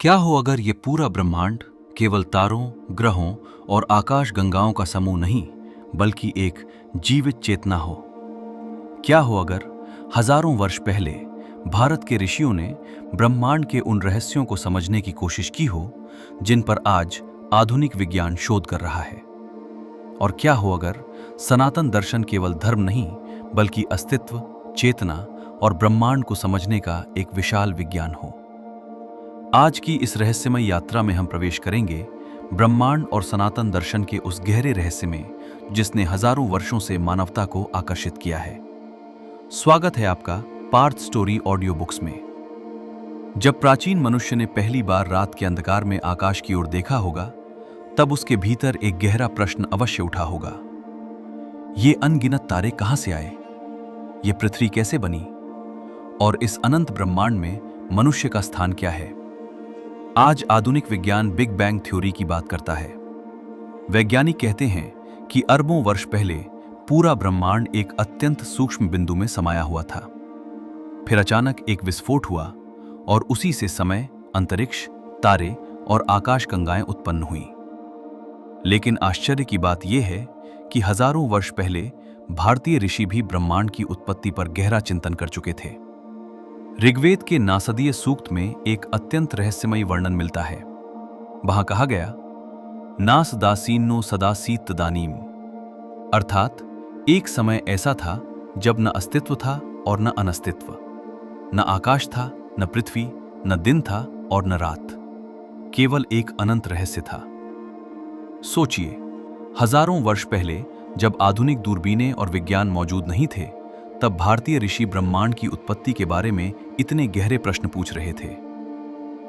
क्या हो अगर ये पूरा ब्रह्मांड केवल तारों, ग्रहों और आकाश गंगाओं का समूह नहीं, बल्कि एक जीवित चेतना हो? क्या हो अगर हजारों वर्ष पहले भारत के ऋषियों ने ब्रह्मांड के उन रहस्यों को समझने की कोशिश की हो, जिन पर आज आधुनिक विज्ञान शोध कर रहा है? और क्या हो अगर सनातन दर्शन केवल धर्म नहीं, बल्कि अस्तित्व, चेतना और ब्रह्मांड को समझने का एक विशाल विज्ञान हो? आज की इस रहस्यमय यात्रा में हम प्रवेश करेंगे ब्रह्मांड और सनातन दर्शन के उस गहरे रहस्य में, जिसने हजारों वर्षों से मानवता को आकर्षित किया है। स्वागत है आपका पार्थ स्टोरी ऑडियो बुक्स में। जब प्राचीन मनुष्य ने पहली बार रात के अंधकार में आकाश की ओर देखा होगा, तब उसके भीतर एक गहरा प्रश्न अवश्य उठा होगा। ये अनगिनत तारे कहां से आए? ये पृथ्वी कैसे बनी? और इस अनंत ब्रह्मांड में मनुष्य का स्थान क्या है? आज आधुनिक विज्ञान बिग बैंग थ्योरी की बात करता है। वैज्ञानिक कहते हैं कि अरबों वर्ष पहले पूरा ब्रह्मांड एक अत्यंत सूक्ष्म बिंदु में समाया हुआ था। फिर अचानक एक विस्फोट हुआ और उसी से समय, अंतरिक्ष, तारे और आकाशगंगाएं उत्पन्न हुईं। लेकिन आश्चर्य की बात यह है कि हजारों वर्ष पहले भारतीय ऋषि भी ब्रह्मांड की उत्पत्ति पर गहरा चिंतन कर चुके थे। ऋग्वेद के नासदीय सूक्त में एक अत्यंत रहस्यमयी वर्णन मिलता है। वहां कहा गया, नास दासीनो सदा सीत दानीम, अर्थात एक समय ऐसा था जब न अस्तित्व था और न अनस्तित्व, न आकाश था, न पृथ्वी, न दिन था और न रात, केवल एक अनंत रहस्य था। सोचिए, हजारों वर्ष पहले जब आधुनिक दूरबीनें और विज्ञान मौजूद नहीं थे, तब भारतीय ऋषि ब्रह्मांड की उत्पत्ति के बारे में इतने गहरे प्रश्न पूछ रहे थे।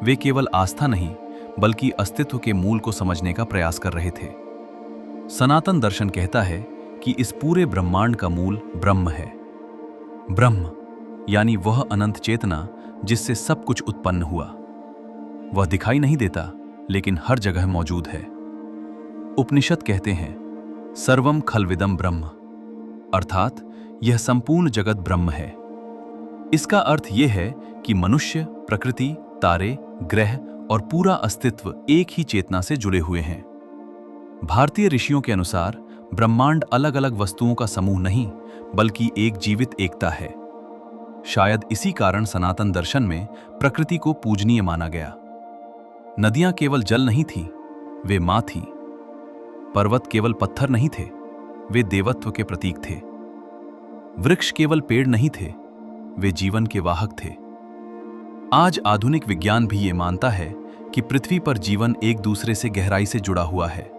वे केवल आस्था नहीं, बल्कि अस्तित्व के मूल को समझने का प्रयास कर रहे थे। सनातन दर्शन कहता है कि इस पूरे ब्रह्मांड का मूल ब्रह्म है। ब्रह्म यानी वह अनंत चेतना जिससे सब कुछ उत्पन्न हुआ। वह दिखाई नहीं देता, लेकिन हर जगह मौजूद है। उपनिषद कहते हैं, सर्वम खलविदम ब्रह्म, अर्थात यह संपूर्ण जगत ब्रह्म है। इसका अर्थ यह है कि मनुष्य, प्रकृति, तारे, ग्रह और पूरा अस्तित्व एक ही चेतना से जुड़े हुए हैं। भारतीय ऋषियों के अनुसार ब्रह्मांड अलग अलग वस्तुओं का समूह नहीं, बल्कि एक जीवित एकता है। शायद इसी कारण सनातन दर्शन में प्रकृति को पूजनीय माना गया। नदियां केवल जल नहीं थीं, वे मां थीं। पर्वत केवल पत्थर नहीं थे, वे देवत्व के प्रतीक थे। वृक्ष केवल पेड़ नहीं थे, वे जीवन के वाहक थे। आज आधुनिक विज्ञान भी ये मानता है कि पृथ्वी पर जीवन एक दूसरे से गहराई से जुड़ा हुआ है।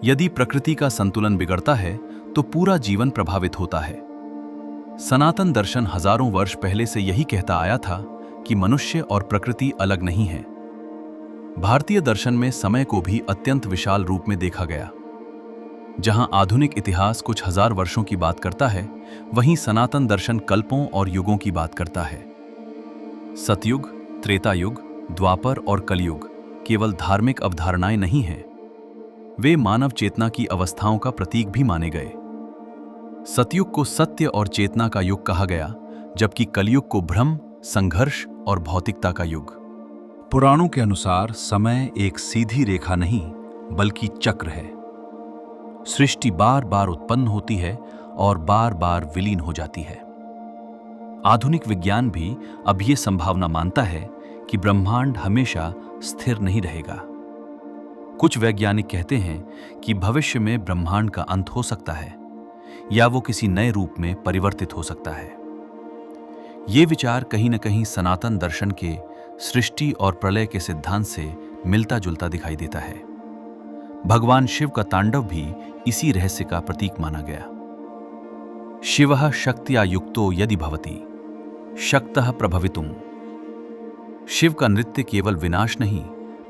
यदि प्रकृति का संतुलन बिगड़ता है, तो पूरा जीवन प्रभावित होता है। सनातन दर्शन हजारों वर्ष पहले से यही कहता आया था कि मनुष्य और प्रकृति अलग नहीं है। भारतीय दर्शन में समय को भी अत्यंत विशाल रूप में देखा गया। जहां आधुनिक इतिहास कुछ हजार वर्षों की बात करता है, वहीं सनातन दर्शन कल्पों और युगों की बात करता है। सतयुग, त्रेता युग, द्वापर और कलयुग केवल धार्मिक अवधारणाएं नहीं हैं, वे मानव चेतना की अवस्थाओं का प्रतीक भी माने गए। सतयुग को सत्य और चेतना का युग कहा गया, जबकि कलयुग को भ्रम, संघर्ष और भौतिकता का युग। पुराणों के अनुसार समय एक सीधी रेखा नहीं, बल्कि चक्र है। सृष्टि बार बार उत्पन्न होती है और बार बार विलीन हो जाती है। आधुनिक विज्ञान भी अब ये संभावना मानता है कि ब्रह्मांड हमेशा स्थिर नहीं रहेगा। कुछ वैज्ञानिक कहते हैं कि भविष्य में ब्रह्मांड का अंत हो सकता है, या वो किसी नए रूप में परिवर्तित हो सकता है। ये विचार कहीं न कहीं सनातन दर्शन के सृष्टि और प्रलय के सिद्धांत से मिलता जुलता दिखाई देता है। भगवान शिव का तांडव भी इसी रहस्य का प्रतीक माना गया। शिवः शक्त्या युक्तो यदि भवति शक्तः प्रभवितुम्। शिव का नृत्य केवल विनाश नहीं,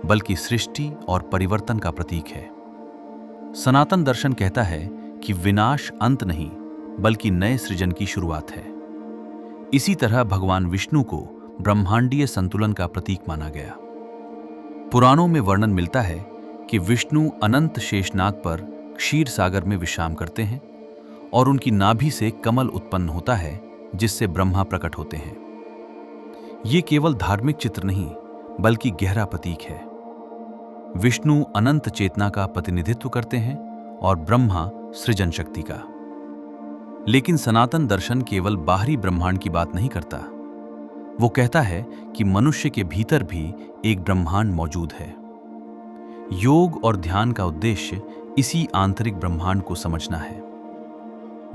बल्कि सृष्टि और परिवर्तन का प्रतीक है। सनातन दर्शन कहता है कि विनाश अंत नहीं, बल्कि नए सृजन की शुरुआत है। इसी तरह भगवान विष्णु को ब्रह्मांडीय संतुलन का प्रतीक माना गया। पुराणों में वर्णन मिलता है कि विष्णु अनंत शेषनाग पर क्षीर सागर में विश्राम करते हैं और उनकी नाभि से कमल उत्पन्न होता है, जिससे ब्रह्मा प्रकट होते हैं। ये केवल धार्मिक चित्र नहीं, बल्कि गहरा प्रतीक है। विष्णु अनंत चेतना का प्रतिनिधित्व करते हैं और ब्रह्मा सृजन शक्ति का। लेकिन सनातन दर्शन केवल बाहरी ब्रह्मांड की बात नहीं करता। वो कहता है कि मनुष्य के भीतर भी एक ब्रह्मांड मौजूद है। योग और ध्यान का उद्देश्य इसी आंतरिक ब्रह्मांड को समझना है।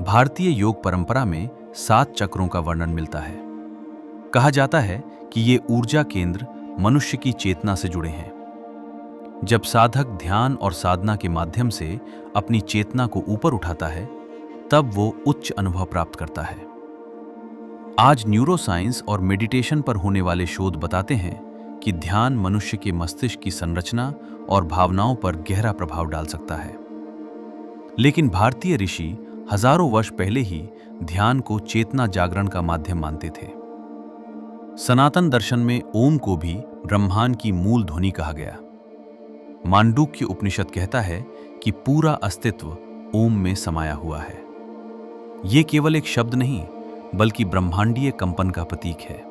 भारतीय योग परंपरा में 7 चक्रों का वर्णन मिलता है। कहा जाता है कि ये ऊर्जा केंद्र मनुष्य की चेतना से जुड़े हैं। जब साधक ध्यान और साधना के माध्यम से अपनी चेतना को ऊपर उठाता है, तब वो उच्च अनुभव प्राप्त करता है। आज न्यूरोसाइंस और मेडिटेशन पर होने वाले शोध बताते हैं कि ध्यान मनुष्य के मस्तिष्क की संरचना और भावनाओं पर गहरा प्रभाव डाल सकता है। लेकिन भारतीय ऋषि हजारों वर्ष पहले ही ध्यान को चेतना जागरण का माध्यम मानते थे। सनातन दर्शन में ओम को भी ब्रह्मांड की मूल ध्वनि कहा गया। मांडूक्य उपनिषद कहता है कि पूरा अस्तित्व ओम में समाया हुआ है। ये केवल एक शब्द नहीं, बल्कि ब्रह्मांडीय कंपन का प्रतीक है।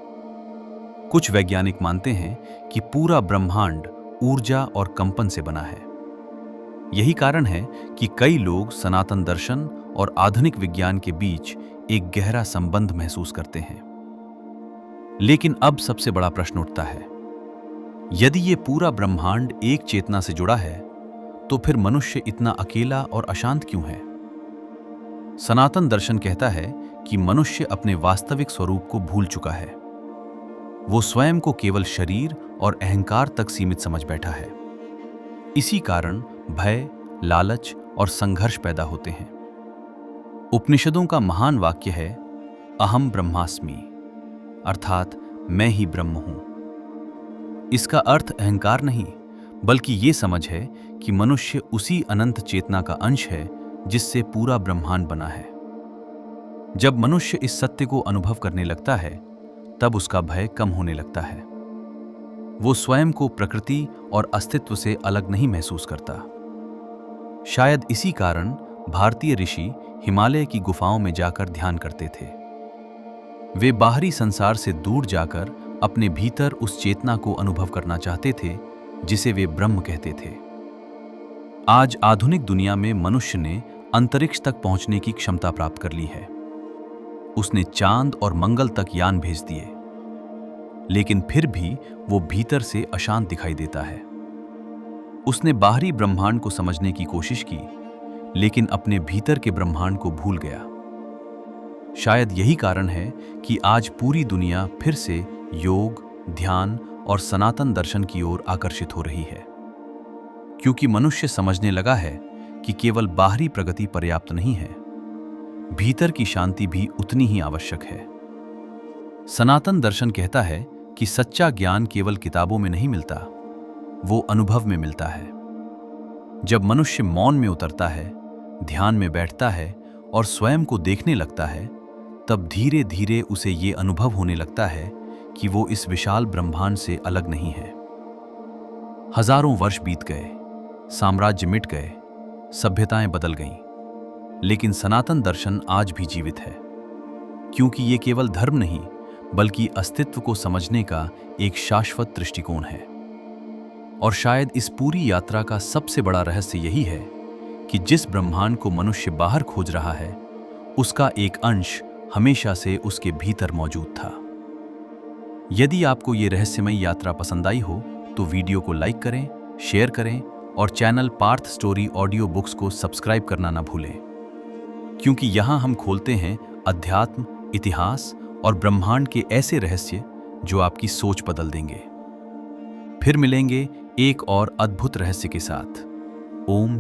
कुछ वैज्ञानिक मानते हैं कि पूरा ब्रह्मांड ऊर्जा और कंपन से बना है। यही कारण है कि कई लोग सनातन दर्शन और आधुनिक विज्ञान के बीच एक गहरा संबंध महसूस करते हैं। लेकिन अब सबसे बड़ा प्रश्न उठता है, यदि ये पूरा ब्रह्मांड एक चेतना से जुड़ा है, तो फिर मनुष्य इतना अकेला और अशांत क्यों है? सनातन दर्शन कहता है कि मनुष्य अपने वास्तविक स्वरूप को भूल चुका है। वो स्वयं को केवल शरीर और अहंकार तक सीमित समझ बैठा है। इसी कारण भय, लालच और संघर्ष पैदा होते हैं। उपनिषदों का महान वाक्य है, अहम ब्रह्मास्मि, अर्थात मैं ही ब्रह्म हूं। इसका अर्थ अहंकार नहीं, बल्कि ये समझ है कि मनुष्य उसी अनंत चेतना का अंश है जिससे पूरा ब्रह्मांड बना है। जब मनुष्य इस सत्य को अनुभव करने लगता है, तब उसका भय कम होने लगता है। वो स्वयं को प्रकृति और अस्तित्व से अलग नहीं महसूस करता। शायद इसी कारण भारतीय ऋषि हिमालय की गुफाओं में जाकर ध्यान करते थे। वे बाहरी संसार से दूर जाकर अपने भीतर उस चेतना को अनुभव करना चाहते थे जिसे वे ब्रह्म कहते थे। आज आधुनिक दुनिया में मनुष्य ने अंतरिक्ष तक पहुंचने की क्षमता प्राप्त कर ली है। उसने चांद और मंगल तक यान भेज दिए, लेकिन फिर भी वो भीतर से अशांत दिखाई देता है। उसने बाहरी ब्रह्मांड को समझने की कोशिश की, लेकिन अपने भीतर के ब्रह्मांड को भूल गया। शायद यही कारण है कि आज पूरी दुनिया फिर से योग, ध्यान और सनातन दर्शन की ओर आकर्षित हो रही है, क्योंकि मनुष्य समझने लगा है कि केवल बाहरी प्रगति पर्याप्त नहीं है, भीतर की शांति भी उतनी ही आवश्यक है। सनातन दर्शन कहता है कि सच्चा ज्ञान केवल किताबों में नहीं मिलता, वो अनुभव में मिलता है। जब मनुष्य मौन में उतरता है, ध्यान में बैठता है और स्वयं को देखने लगता है, तब धीरे धीरे उसे ये अनुभव होने लगता है कि वो इस विशाल ब्रह्मांड से अलग नहीं है। हजारों वर्ष बीत गए, साम्राज्य मिट गए, सभ्यताएं बदल गईं, लेकिन सनातन दर्शन आज भी जीवित है, क्योंकि ये केवल धर्म नहीं, बल्कि अस्तित्व को समझने का एक शाश्वत दृष्टिकोण है। और शायद इस पूरी यात्रा का सबसे बड़ा रहस्य यही है कि जिस ब्रह्मांड को मनुष्य बाहर खोज रहा है, उसका एक अंश हमेशा से उसके भीतर मौजूद था। यदि आपको ये रहस्यमयी यात्रा पसंद आई हो, तो वीडियो को लाइक करें, शेयर करें और channel Parth story audio books को सब्सक्राइब करना ना भूलें, क्योंकि यहाँ हम खोलते हैं अध्यात्म, इतिहास और ब्रह्मांड के ऐसे रहस्य जो आपकी सोच बदल देंगे। फिर मिलेंगे एक और अद्भुत रहस्य के साथ। ओम